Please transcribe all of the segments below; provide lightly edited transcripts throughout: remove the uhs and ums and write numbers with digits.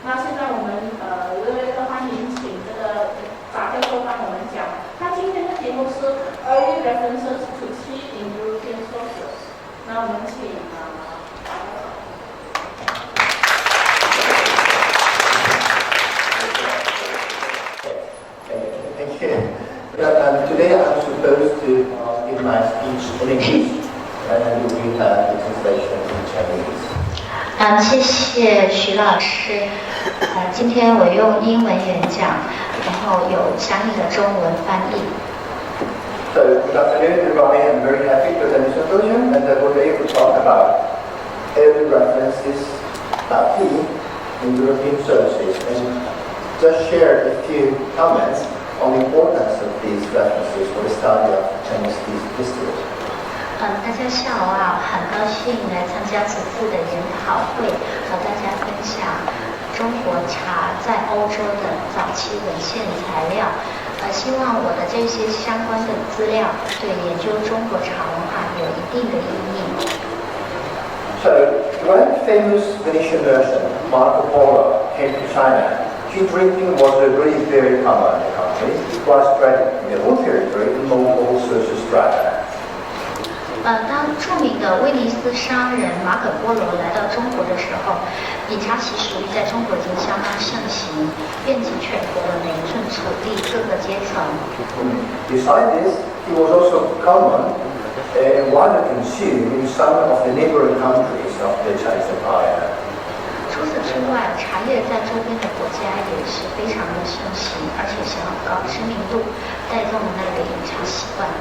那现在我们热烈的欢迎请这个查教授帮我们讲。他今天的题目是 Early References to Tea in European Sources。那我们请Thank you. Today I'm supposed to give my speech in English, and we will have the translation in Chinese. 谢谢徐老师。今天我用英文演讲，然后有相应的中文翻译。So, good afternoon, everybody. I'm very happy to attend this symposium and that we're able to talk about early references about tea in European sources and just share a few comments on the importance of these references for the study of Chinese tea history. 大家下午好，很高兴来参加此次的研讨会，和大家分享中国茶在欧洲的早期文献材料。希望我的这些相关的资料对研究中国茶文化有一定的意义。So, when famous Venetian merchant Marco Polo came to China, tea drinking was really very common in the country. It was spread in the whole territory among all sources strata. 当著名的威尼斯商人马可波罗来到中国的时候，饮茶习俗在中国已经相当盛行，遍及全国的每寸土地各个阶层。Besides this, it was also common and widely consumed in some of the neighboring countries of the Chinese Empire. 除此之外，茶叶在周边的国家也是非常的盛行，而且享有高知名度，带动了那个饮茶习惯。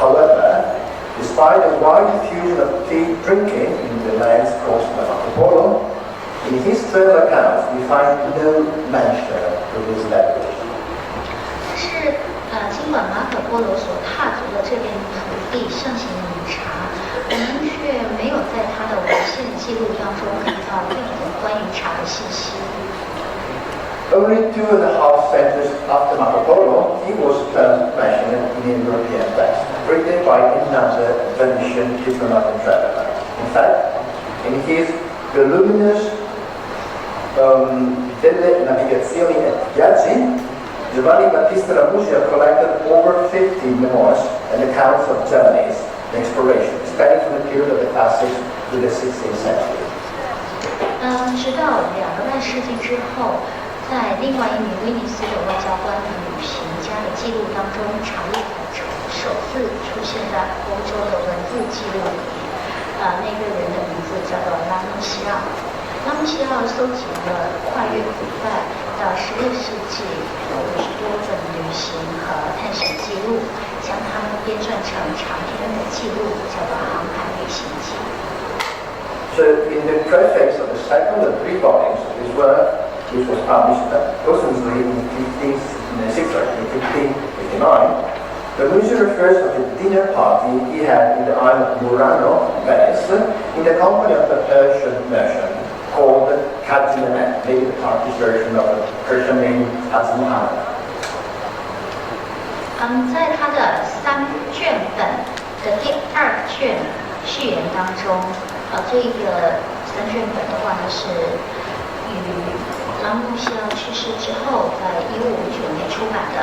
However, despite the wide diffusion of tea drinking in the lands crossed by Marco Polo, in his travel accounts we find no mention of this beverage. 但是，尽管马可波罗所踏足的这片土地盛行饮茶，我们却没有在他的文献记录当中看到任何关于茶的信息。Only 2.5 centuries after Marco Polo, he was first mentioned in European text, written by another Venetian diplomat and traveler. In fact, in his voluminous Delle Navigazioni e Viaggi, Giovanni Battista Ramuscia collected over 50 memoirs and accounts of journeys and exploration, spanning from the period of the classics to the 16th century. 直到2个半世纪之后，在另外一名威尼斯的外交官和旅行家的记录当中，茶叶才首次出现在欧洲的文字记录里。那个人的名字叫做拉穆西奥。拉穆西奥搜集了跨越古代到16世纪50多本旅行和探险记录，将它们编撰成长篇的记录，叫做《航海旅行记》。So, in the preface of the second of 3 volumes of his work, which was published posthumously in 1559, Ramusio refers to the dinner party he had in the island of Murano, Venice, in the company of a Persian merchant called Haji Mehmed, maybe the Turkish version of the Persian name Haji Muhammad. 在他的3卷本的第2卷序言当中，这个3卷本的话呢是与拉穆西奥去世之后，在1559年出版的。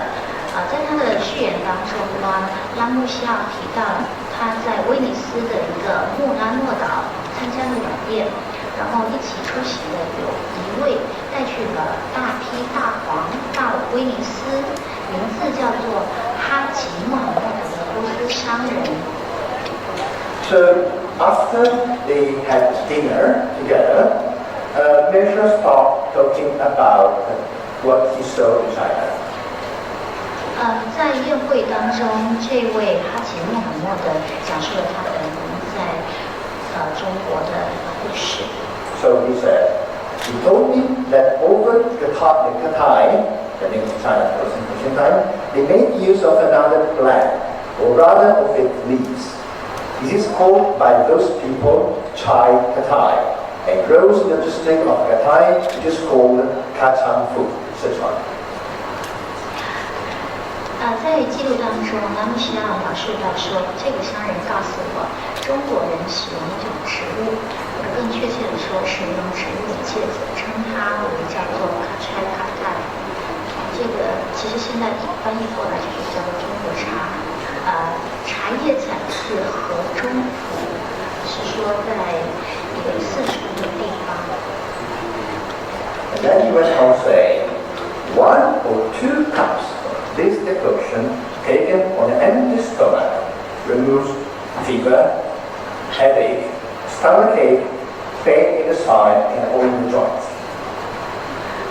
在他的序言当中呢，拉穆西奥提到他在威尼斯的一个穆拉诺岛参加了晚宴，然后一起出席的有一位带去了大批大黄到威尼斯，名字叫做哈吉穆罕默德的波斯商人。So, after they had dinner together, Measure started talking about what he saw in China. 在宴会当中，这位哈吉穆罕默德讲述了他本人在中国的故事。So he said, he told me that over Katai, the name of China for ancient time, they made use of another plant, or rather of its leaves. This is called by those people Chai Katai, and grows in the district of Katai, which is called Kacang Fu, Sichuan. 在记录当中，拉姆西奥描述到说，这个商人告诉我，中国人使用一种植物，或者更确切的说，使用植物的介子，称它为叫做卡柴卡泰。这个其实现在翻译过来就是叫做中国茶。茶叶产自河中府，是说在一个四川的地方。And then he went on saying, 1 or 2 cups of this decoction taken on an empty stomach removes fever, headache, stomachache, pain in the side and all in the joints.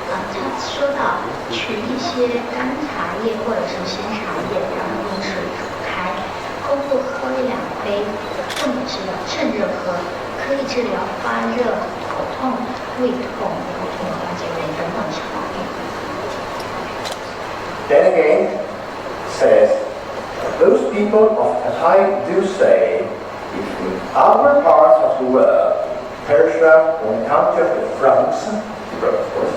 他说到取一些干茶叶或者是鲜茶叶，然后用水煮开，空腹喝1-2杯，重点是要趁热喝，可以治疗发热、口痛、胃痛、头痛、关节炎等等毛病。Then again, says, those people of Katai do say, if in other parts of the world, Persia or the country of the Franks, of course,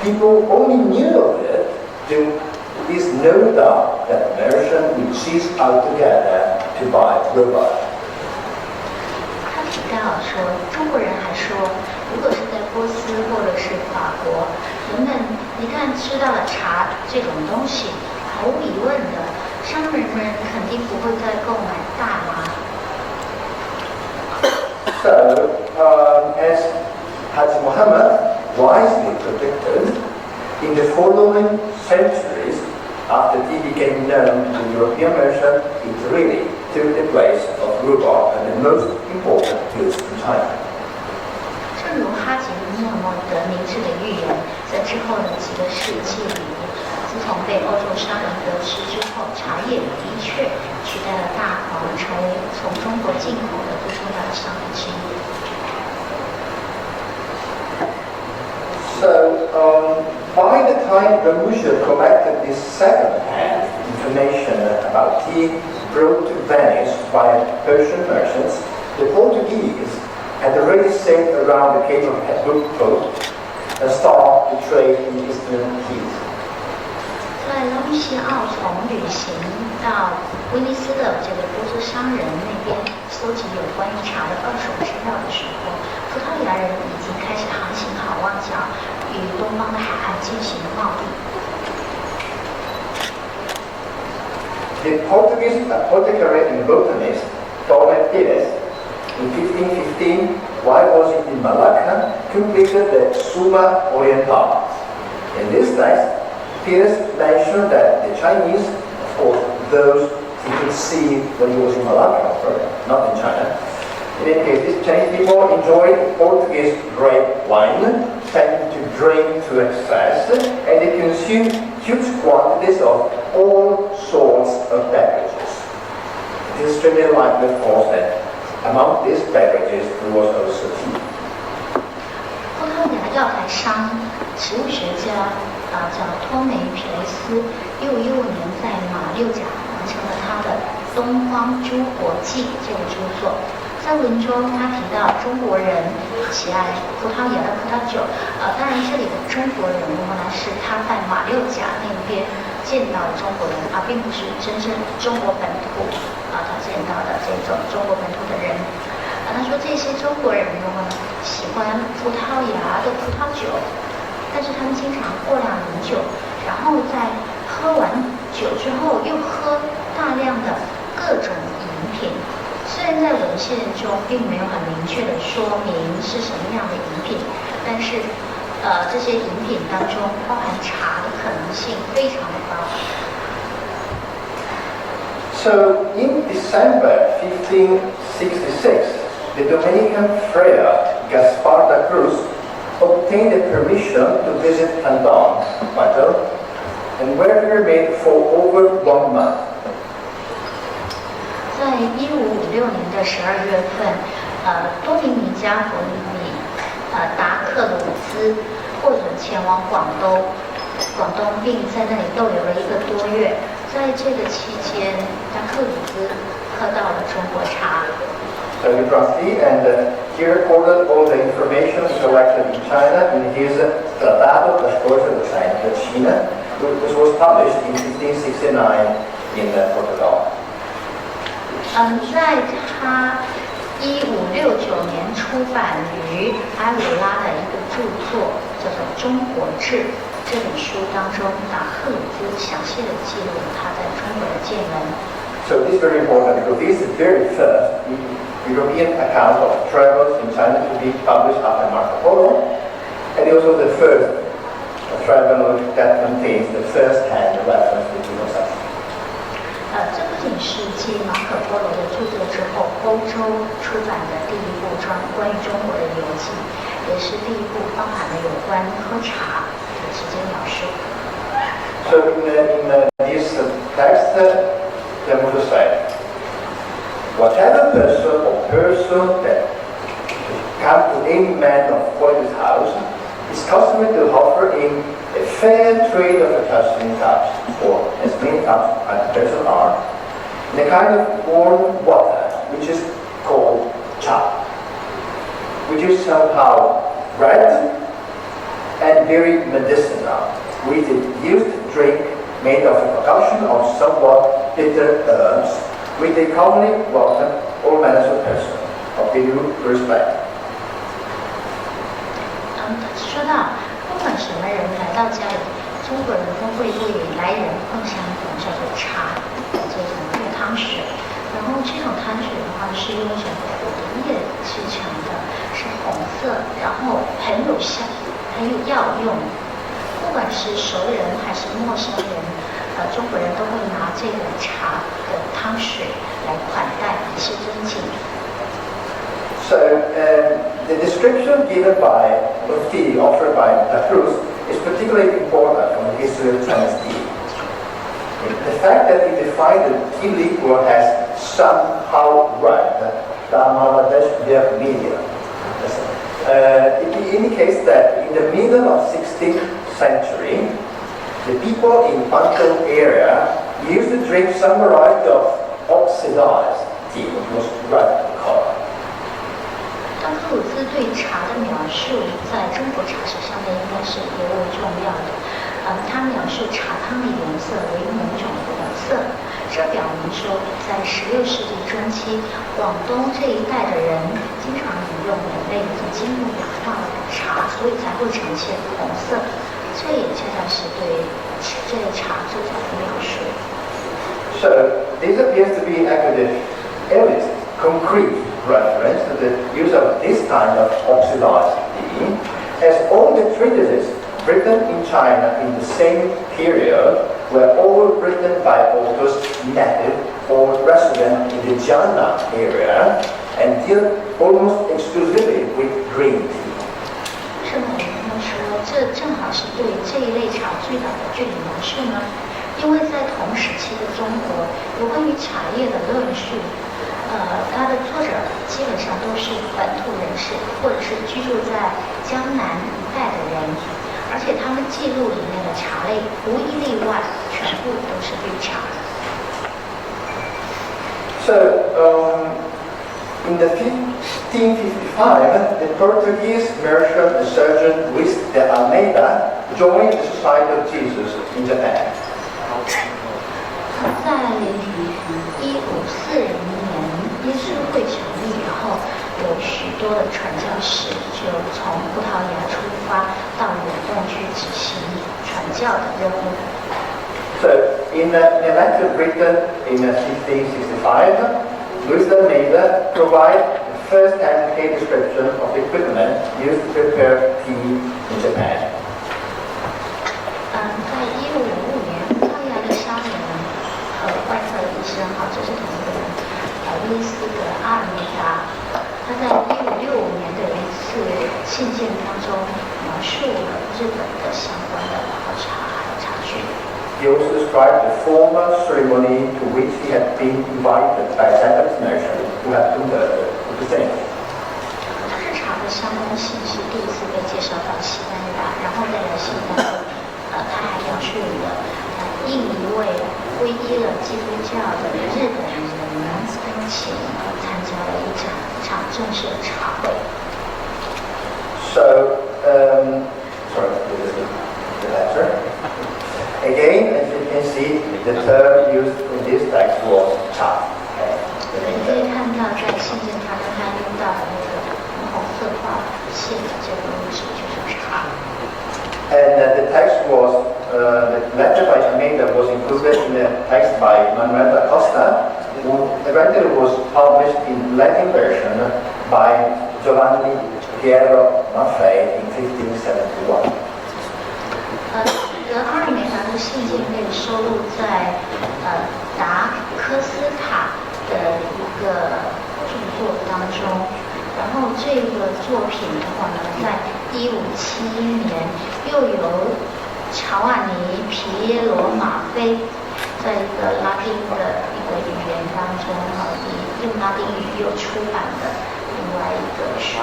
people only knew of it, there is no doubt that Merchants will cease altogether to buy rhubarb. 他提到说，中国人还说，如果是在波斯或者是法国，人们一旦知道了茶这种东西，毫无疑问的，商人们肯定不会再购买大麻。So, as Haji Muhammad wisely predicted, in the following centuries, after tea became known to the European merchant, it really took the place of rhubarb and the most important goods in China. 正如哈吉默默的明智的预言，在之后的几个世纪里，自从被欧洲商人得知之后，茶叶的确取代了大黄，成为从中国进口的最重要的商品之一。So, by the time Ramusha collected this second-hand information about tea brought to Venice by Persian merchants, the Portuguese had already sailed around the Cape of Good Hope and started to trade in Eastern teas. 在拉姆西奥从旅行到威尼斯的这个波斯商人那边搜集有关于茶的二手资料的时候，葡萄牙人已经开始航行好望角，与东方的海岸进行贸易。The Portuguese apothecary and botanist Thomas Pires, in 1515, while was in Malacca, completed the Summa Oriental. In this text, Pires mentioned that the Chinese, of course, those he could see when he was in Malacca, not in China. In any case, these Chinese people enjoyed Portuguese grape wine, tended to drink to excess, and they consumed huge quantities of all sorts of beverages. It is extremely likely, of course, that among these beverages there was also tea. 葡萄牙药材商、植物学家叫托梅皮雷斯，1615年在马六甲完成了他的《东方诸国记》这个著作。在文中，他提到中国人喜爱葡萄牙的葡萄酒，当然这里的中国人呢是他在马六甲那边见到的中国人，并不是真正中国本土他见到的这种中国本土的人。他说这些中国人呢喜欢葡萄牙的葡萄酒，但是他们经常过量饮酒，然后在喝完酒之后又喝大量的各种饮品。虽然在文献中并没有很明确的说明是什么样的饮品，但是这些饮品当中包含茶的可能性非常的高。So in December 1566, the Dominican friar Gaspar da Cruz obtained a permission to visit Canton, Madrid, and where he remained for over 1 month. 在1556年的12月份，多明尼加伯里达克鲁兹或者前往广东，并在那里逗留了1个多月。在这个期间，达克鲁兹喝到了中国茶。So he trustee, and he recorded all the information collected in China in his Tratado de Historia de China, which was published in 1569 in Portugal. 在他1569年出版于埃鲁拉的一个著作，叫做《中国志》这本书当中，把赫鲁兹详细的记录了他在中国的见闻。So this is very important because this is the very first European account of travels in China to be published after Marco Polo, and also the first travel that contains the first-hand reference to Kiyosaki. 这不仅是继马可波罗的著作之后，欧洲出版的第一部关于中国的游记，也是第一部包含了有关喝茶的直接描述。So in this text, the Buddha said, whatever person or person that come to any man of quality's house, it's customary to offer him a fair trade of a touching touch, or as many cups as the person are, in a kind of warm water, which is called cha, which is somehow red and very medicinal, with a used drink made of a concoction of somewhat bitter herbs, which they commonly welcome all manners of persons of due respect. 说到不管什么人来到家里，中国人都会对来人奉上一种叫做茶的这种热汤水，然后这种汤水的话是用一种苦叶制成的，是红色，然后很有效，很有药用。不管是熟人还是陌生人，中国人都会拿这个茶的汤水来款待，以示尊敬。So the description given by the tea offered by La Cruz is particularly important from the history of Chinese tea. The fact that he defined the tea liquor as somehow red, it indicates that in the middle of 16th century, the people in Guangzhou area used to drink some variety of oxidized tea, which was red in color. 当赫鲁兹对茶的描述，在中国茶史上面应该是尤为重要的。他描述茶汤的颜色为某种红色，这表明说，在16世纪中期，广东这一带的人经常饮用人类已经经过氧化的茶，所以才会呈现红色。这也恰恰是对这类茶最早的描述。So this appears to be actually earliest concrete reference to the use of this kind of oxidized tea, as all the treatises written in China in the same period were all written by authors native or resident in the Jiangnan area and deal almost exclusively with green tea. 为什么我们说这正好是对这一类茶最早的具体描述呢？因为在同时期的中国，有关于茶叶的论述，它的作者基本上都是本土人士，或者是居住在江南一带的人，而且他们记录里面的茶类无一例外，全部都是绿茶。So, in the 1555, the Portuguese merchant and surgeon Luis de Almeida joined the Society of Jesus in Japan. 在1540年，耶稣会成立，然后有许多的传教士就从葡萄牙出发，到远东去执行传教的任务。So, in a letter written in 1565, Luis de Almeida provided the first-hand description of the equipment used to prepare tea in Japan. 在1555年，葡萄牙的商人和外科医生，这是同一个人，路易斯的阿尔梅达，他在1565年的一次信件当中描述了日本的相关的泡茶还有茶具。He also described the formal ceremony to which he had been invited by Japanese merchants who had converted to Christianity. 日茶的相关信息第一次被介绍到西班牙，然后再来西班牙。他还描述了印一位皈依了基督教的日本人跟前参加了一场正式的茶会。So, sorry, the letter. A the term used in this text was cha. 我们可以看到，在信件当中，他用到的那个红色画线的这个物质就是茶。And the text was, the lecture by Jamaica was included in the text by Manuel da Costa, who eventually was published in Latin version by Giovanni Piero Maffei in 1571. 这个阿尔梅达的信件被收录在达科斯塔的一个著作当中，然后这个作品的话呢，在1571年又由乔瓦尼皮耶罗马菲在一个拉丁的一个语言当中用拉丁语又出版的另外一个书。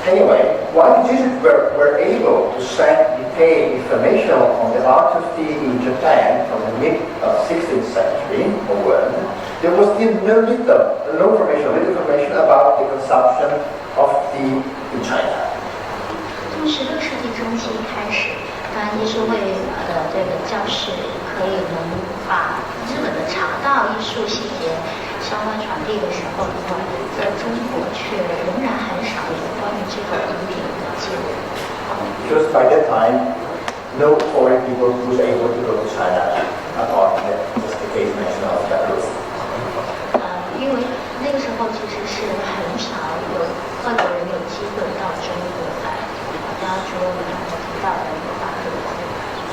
Anyway, while Jesuits were able to send detailed information on the art of tea in Japan from the mid-16th century onward, there was still little information about the consumption of tea in China. 从16世纪中期开始，当然耶稣会的这个教士可以能把日本的茶道艺术细节相关传递的时候的话，在中国却仍然很少有关于这个饮品的记录。Because by that time, no foreign people was able to go to China apart from just the case mentioned of Beverage. 因为那个时候其实是很少有外国人有机会到中国来，比方说我们提到的有法国。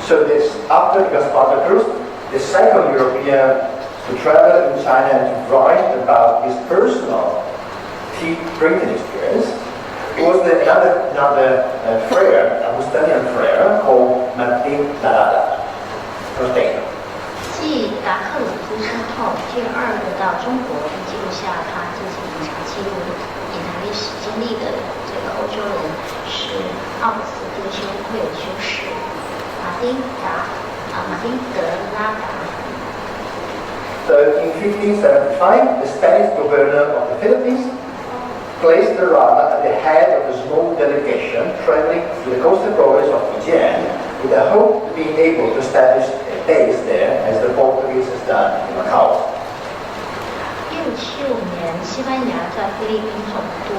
So this, after Gaspar Cruz, the second European to travel in China and to write about his personal tea drinking experience was another friar, Augustinian friar called Martin Dalada. 继达克鲁兹之后，第二个到中国记录下他自己饮茶记录、饮茶历史经历的这个欧洲人是奥古斯丁修会修士马丁德拉达。So in 1575, the Spanish governor of the Philippines placed the Rada at the head of a small delegation traveling to the coastal province of Fujian with the hope of being able to establish a base there as the Portuguese has done in Macau. 1575年，西班牙在菲律宾总督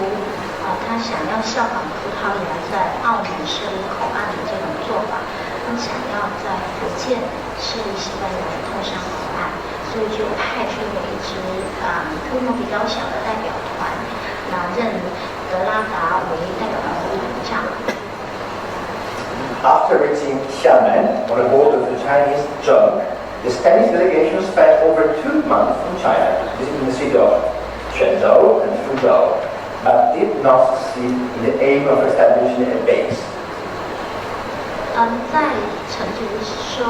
他想要效仿葡萄牙在澳门设立口岸的这种做法，他想要在福建设立西班牙的通商口岸，所以就派出了一支规模比较小的代表团，任德拉达为代表团的团长。After reaching Xiamen on the border of the Chinese Zhangzhou, the Spanish delegation spent over 2 months from China visiting the city of Zhangzhou and Fuzhou, but did not succeed in the aim of establishing a base. 在成都收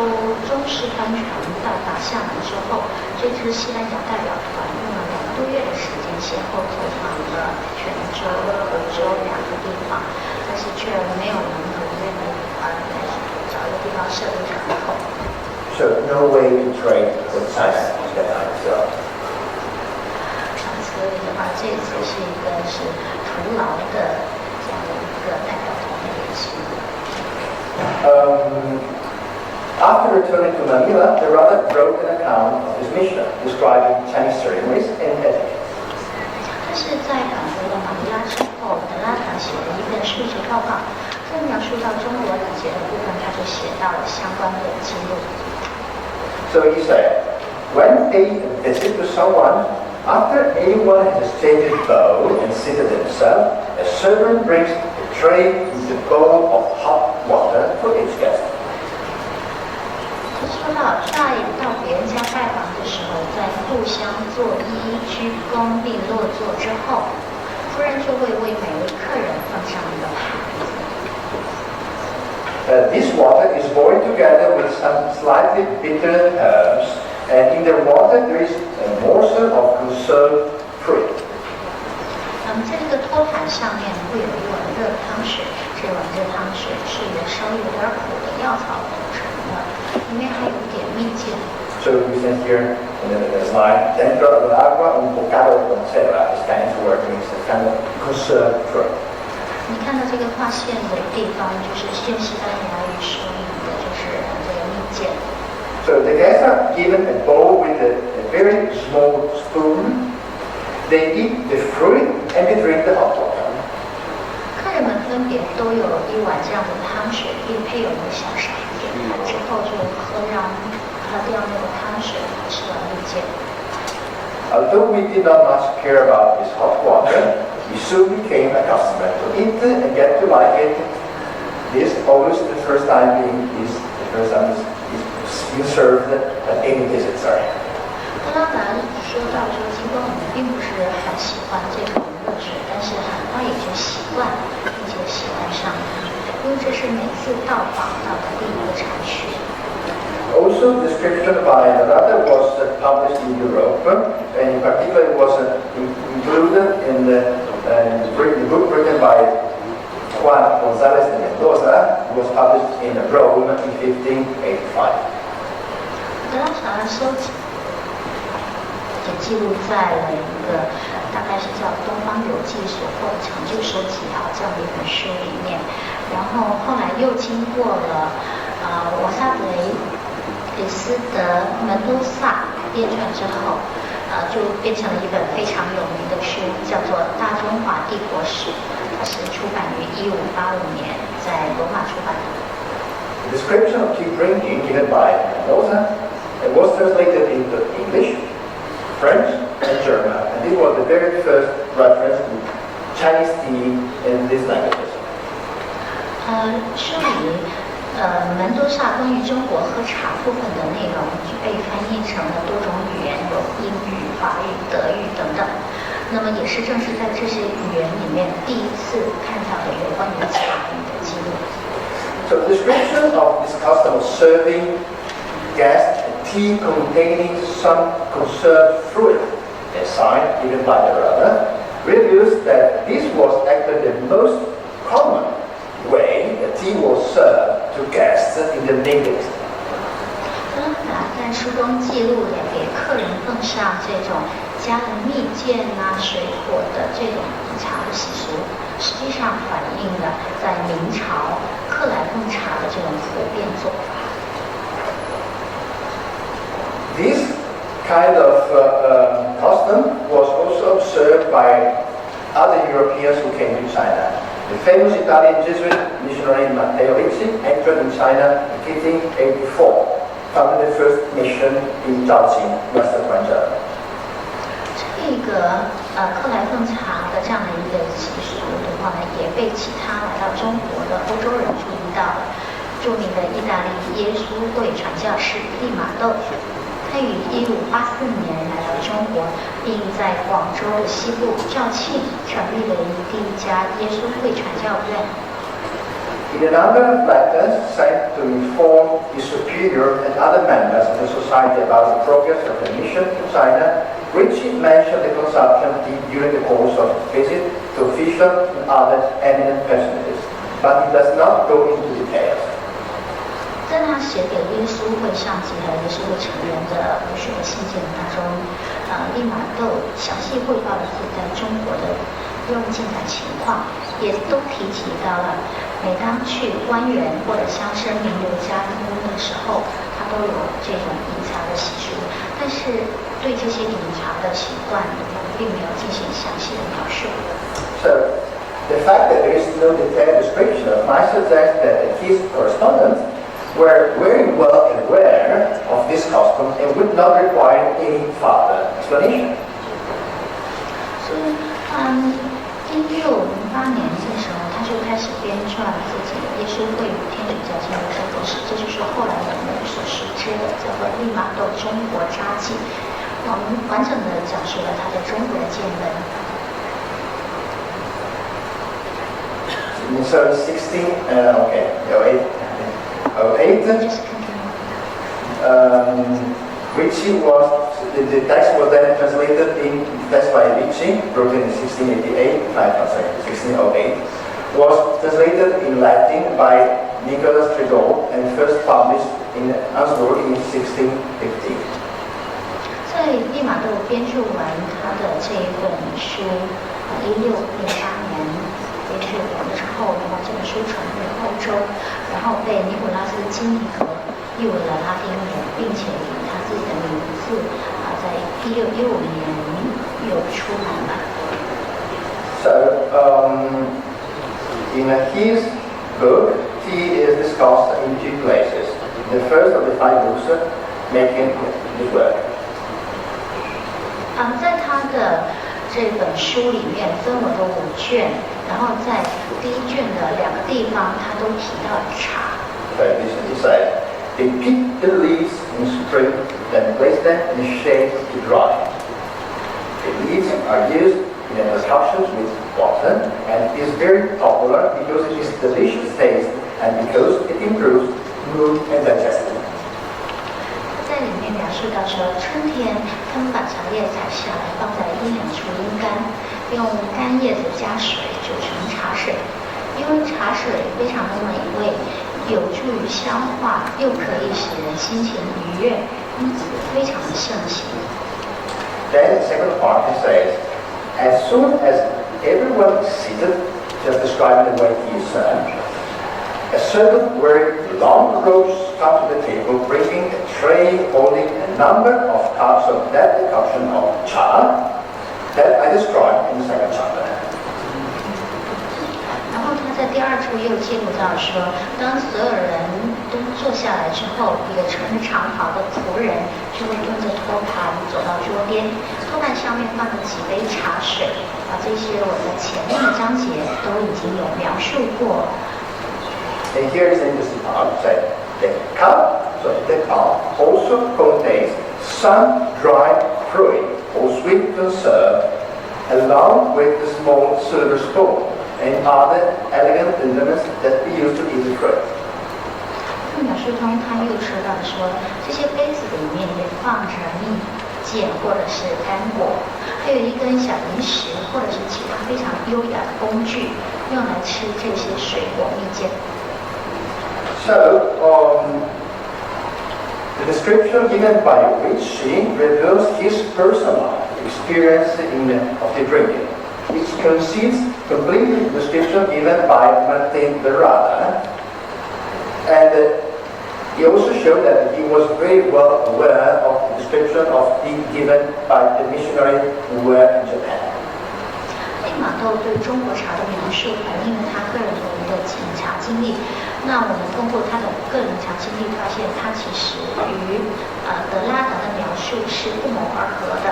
中式帆船到达厦门之后，这支西班牙代表团用了2个多月的时间，先后走访了泉州、福州2个地方，但是却没有能够找一个地方设立港口。So no way to trade with China at that time.所以的话，这次是一个是徒劳的这样的一个代表团的演习。After returning to Manila, the Rada wrote an account of his mission, describing Chinese ceremonies and etiquette. 但是在返回了马尼拉之后，德拉达写了一份述职报告，在描述到中国礼节的部分，他就写到了相关的记录。So he said, when paying a visit to someone, after anyone has exchanged a bow and seated themselves, a servant brings a tray with a bowl of hot water for each guest. 说到在到别人家拜访的时候，在互相作揖、鞠躬并落座之后，夫人就会为每位客人放上一个盘子。This water is boiled together with some slightly bitter herbs, and in the water there is a morsel of conserved fruit. 在这个托盘上面会有一碗热汤水，这碗热汤水是由稍微有点苦的药草组成的，里面还有点蜜饯。So we see here in the slide, dentro dell'acqua un bocado di conserva, this kind of word means a kind of conserved fruit. 你看到这个划线的地方，就是用西班牙语说明的，就是这个蜜饯。So the guests are given a bowl with a very small spoon. They eat the fruit and they drink the hot water. 客人们分别都有一碗这样的汤水，并配有一个小勺子，之后就喝掉那个汤水，吃完就戒。Although we did not much care about this hot water, we soon became accustomed to it and get to like it. This always the first time is served at any visit. Sorry. 刚才说到说，尽管我们并不是很喜欢这种热水，但是很快也就习惯，并且喜欢上它，因为这是每次到访到的第一个产区。Also, description by another was published in Europe, and in particular it was included in the book written by Juan González de Mendoza, who was published in Rome in 1585. 德拉查收集也记录在了一个大概是叫《东方游记》所获的长久收集这样的一本书里面，然后后来又经过了瓦萨雷里斯德门多萨编撰之后，就变成了一本非常有名的书，叫做《大中华帝国史》，它是出版于1585年，在罗马出版的。The description of tea drinking given by Mendoza was translated into English, French, and German, and it was the very first reference to Chinese tea in these languages. 书里门多萨关于中国喝茶部分的内容被翻译成了多种语言，有英语、法语、德语等等。那么也是正是在这些语言里面第一次看到的有关于茶语的记录。So the description of this custom of serving guests tea containing some conserved fruit, a sign given by the runner, reveals that this was actually the most common way that tea was served to guests in the Middle East. 德拉达在书中记录了给客人奉上这种加了蜜饯水果的这种饮茶的习俗，实际上反映了在明朝客来奉茶的这种普遍做法。This kind of custom was also observed by other Europeans who came to China. The famous Italian Jesuit missionary Matteo Ricci entered in China in 1584, founded the first mission in Zhangzhou, western Guangzhou. 这个克莱奉茶的这样的一个习俗的话呢，也被其他来到中国的欧洲人注意到了。著名的意大利耶稣会传教士利玛窦，他于1584年来到中国，并在广州的西部肇庆成立了第一家耶稣会传教院。In a number of letters sent to inform his superior and other members of the society about the progress of the mission to China, Ricci mentioned the consumption of tea during the course of his visit to official and other eminent personages, but he does not go into details. 在他写给耶稣会上级和耶稣会成员的无数的信件当中，利玛窦详细汇报了自己在中国的任务进展情况，也都提及到了每当去官员或者乡绅名流家屋的时候，他都有这种饮茶的习俗，但是对这些饮茶的习惯并没有进行详细的描述。So, the fact that there is no detailed description might suggest that his correspondents were very well aware of this custom and would not require any further explanation. 所以，1608年这时候，他就开始编撰自己耶稣会与天主教经的生活史，这就是后来我们所熟知的叫做《利玛窦中国札记》，完整的讲述了他在中国的见闻。So 1608, Ricci was the text was then translated in text by Ricci, wrote in 1608, was translated in Latin by Nicolas Trédot and first published in Ansburg in 1615. 在利玛窦编著完他的这一本书，1608年编著完之后，然后这本书传入欧洲，然后被尼古拉斯金尼格译为了拉丁文，并且以他自己的名字在1615年有出版了。So, in his book, he is discussed in 2 places. The first of the 5 books making his work. 在他的这本书里面分为了5卷，然后在第1卷的2个地方，他都提到茶。So he said, they pick the leaves in spring, then place them in the shade to dry. The leaves are used in a concoction with water and is very popular because it is delicious taste and because it improves mood and digestion. 在里面描述到说，春天他们把茶叶采下来，放在阴凉处阴干，用干叶子加水煮成茶水。因为茶水非常的美味，有助于消化，又可以使人心情愉悦，因此非常的盛行。Then the second part he says, as soon as everyone is seated, just describing the way he is a servant wearing long robes come to the table, bringing a tray holding a number of cups of that decoction of cha that I described in the second chapter. 然后他在第2处又记录到说，当所有人都坐下来之后，一个穿着长袍的仆人就会端着托盘走到桌边，托盘上面放着几杯茶水，这些我在前面的章节都已经有描述过。And here is the interesting part. The cup also contains some dried fruit or sweet conserve, along with the small silver spoon and other elegant implements that we use to eat the fruit. 在描述中，他又说到说，这些杯子里面也放着蜜饯或者是干果，还有一根小零食或者是其他非常优雅的工具，用来吃这些水果蜜饯。So, the description given by Ritchie reveals his personal experience of the drinking. It concedes completely the description given by Martin Berada, and he also showed that he was very well aware of the description of the given by the missionary who were in Japan. 利玛窦对中国茶的描述反映了他个人的一个饮茶经历。那我们通过他的个人茶经历，发现他其实与德拉德的描述是不谋而合的。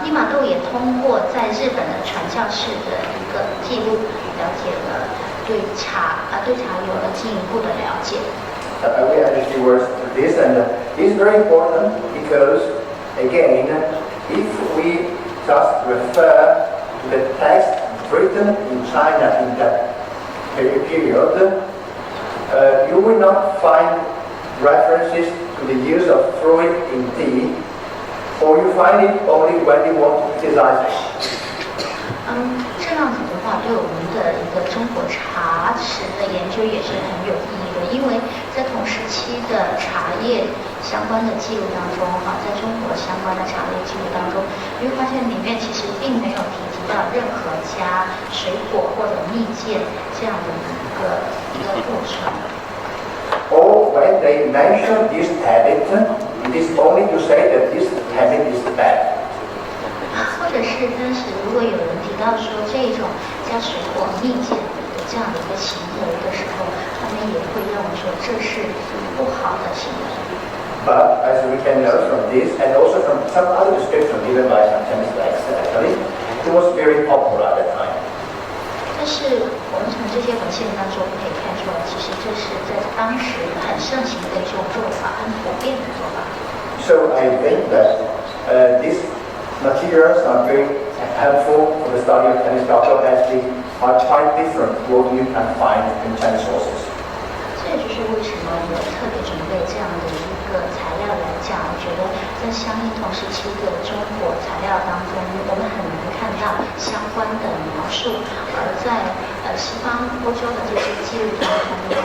利玛窦也通过在日本的传教士的一个记录，了解了对茶有了进一步的了解。I will add a few words to this, and this is very important because, again, if we just refer to the text written in China in that period, you will not find references to the use of fruit in tea, or you find it only when you want to criticize it. 这样子的话，对我们的一个中国茶史的研究也是很有意义的，因为在同时期的茶叶相关的记录当中，在中国相关的茶叶记录当中，你会发现里面其实并没有提及到任何加水果或者蜜饯这样的一个过程。Or when they mention this habit, it is only to say that this habit is bad. 或者是当时如果有人提到说这种加水果蜜饯的这样的一个行为的时候，他们也会认为说这是不好的行为。But as we can know from this, and also from some other description given by some Chinese texts, actually, it was very popular at that time. 但是我们从这些文献当中可以看出来，其实这是在当时很盛行的一种做法，很普遍的做法。So I think that these materials are very helpful for the study of Chinese culture, as they are quite different to what you can find in Chinese sources. 这也就是为什么我特别准备这样的一个材料来讲。我觉得在相应同时期的中国材料当中，我们很难看到相关的描述，而在西方欧洲的这些记录当中，